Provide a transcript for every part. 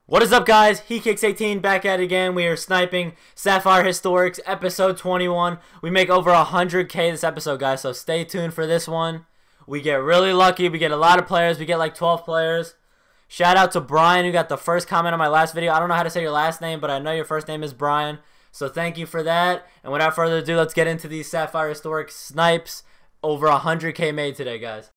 What is up, guys? He18 back at it again. We are sniping Sapphire Historics episode 21. We make over 100k this episode, guys, so stay tuned for this one. We get really lucky. We get a lot of players. We get like 12 players. Shout out to Brian, who got the first comment on my last video. I don't know how to say your last name, but I know your first name is Brian, so thank you for that. And without further ado, let's get into these Sapphire Historic snipes. Over 100k made today, guys.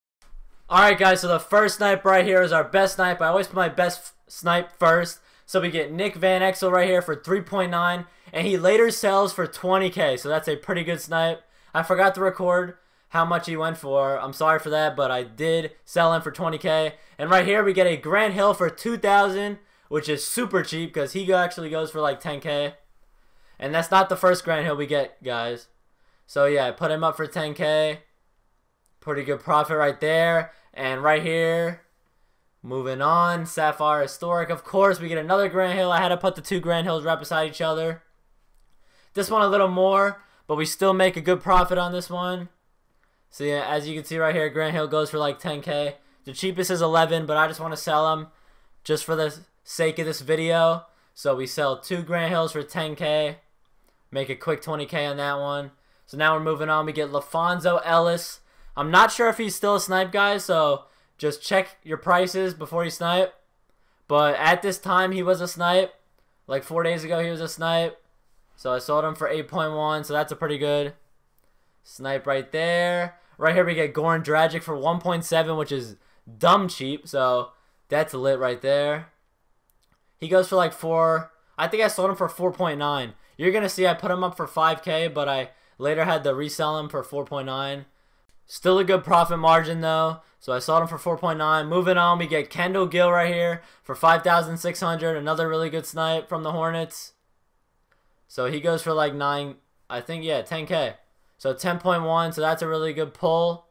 Alright, guys, so the first snipe right here is our best snipe. I always put my best snipe first. So we get Nick Van Exel right here for 3.9, and he later sells for 20k, so that's a pretty good snipe. I forgot to record how much he went for. I'm sorry for that, but I did sell him for 20k. And right here we get a Grant Hill for 2,000, which is super cheap because he actually goes for like 10k. And that's not the first Grant Hill we get, guys. So yeah, I put him up for 10k. Pretty good profit right there. And right here, moving on, Sapphire Historic. Of course, we get another Grant Hill. I had to put the two Grant Hills right beside each other. This one a little more, but we still make a good profit on this one. So yeah, as you can see right here, Grant Hill goes for like 10k. The cheapest is 11, but I just want to sell them just for the sake of this video. So we sell two Grant Hills for 10k. Make a quick 20k on that one. So now we're moving on. We get LaFonso Ellis. I'm not sure if he's still a snipe, guys, so just check your prices before you snipe. But at this time, he was a snipe. Like 4 days ago, he was a snipe. So I sold him for 8.1, so that's a pretty good snipe right there. Right here, we get Goran Dragic for 1.7, which is dumb cheap. So that's lit right there. He goes for like 4. I think I sold him for 4.9. You're going to see I put him up for 5k, but I later had to resell him for 4.9. Still a good profit margin, though. So I sold him for 4.9. Moving on, we get Kendall Gill right here for 5,600. Another really good snipe from the Hornets. So he goes for like 9, I think, yeah, 10k. So 10.1, so that's a really good pull.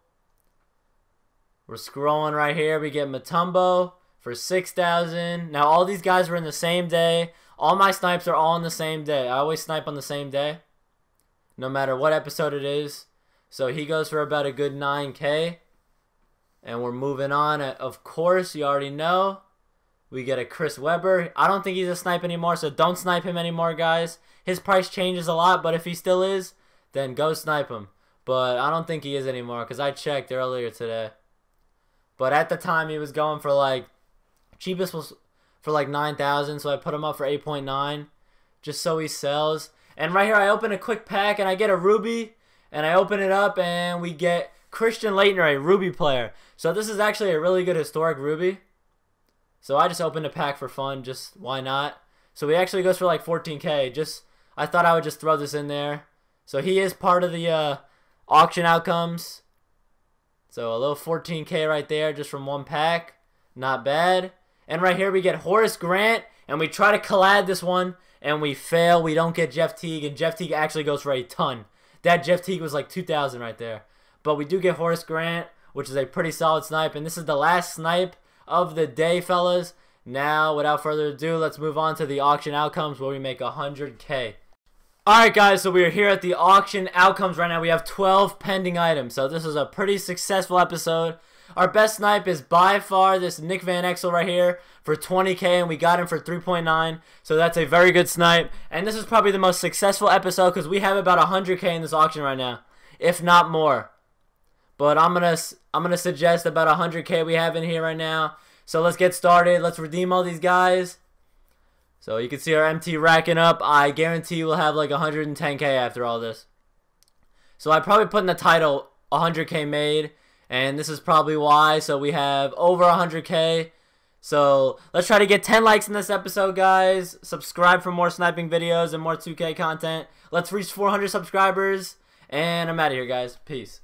We're scrolling right here. We get Mutombo for 6,000. Now, all these guys were in the same day. All my snipes are all in the same day. I always snipe on the same day, no matter what episode it is. So he goes for about a good 9k. And we're moving on. Of course, you already know. We get a Chris Webber. I don't think he's a snipe anymore, so don't snipe him anymore, guys. His price changes a lot, but if he still is, then go snipe him. But I don't think he is anymore because I checked earlier today. But at the time, he was going for like, cheapest was for like 9,000, so I put him up for 8.9 just so he sells. And right here, I open a quick pack and I get a Ruby. And I open it up and we get Christian Laettner, a Ruby player. So this is actually a really good historic Ruby. So I just opened a pack for fun, just why not? So he actually goes for like 14k. I thought I would just throw this in there. So he is part of the auction outcomes. So a little 14k right there just from one pack. Not bad. And right here we get Horace Grant. And we try to collab this one. And we fail. We don't get Jeff Teague. And Jeff Teague actually goes for a ton. That Jeff Teague was like 2,000 right there. But we do get Horace Grant, which is a pretty solid snipe. And this is the last snipe of the day, fellas. Now, without further ado, let's move on to the auction outcomes where we make 100k. Alright, guys, so we are here at the auction outcomes right now. We have 12 pending items. So this is a pretty successful episode. Our best snipe is by far this Nick Van Exel right here for 20k, and we got him for 3.9, so that's a very good snipe. And this is probably the most successful episode because we have about 100k in this auction right now, if not more. But I'm gonna suggest about 100k we have in here right now. So let's get started. Let's redeem all these guys. So you can see our MT racking up. I guarantee we'll have like 110k after all this. So I probably put in the title 100k made. And this is probably why. So we have over 100k. So let's try to get 10 likes in this episode, guys. Subscribe for more sniping videos and more 2K content. Let's reach 400 subscribers. And I'm out of here, guys. Peace.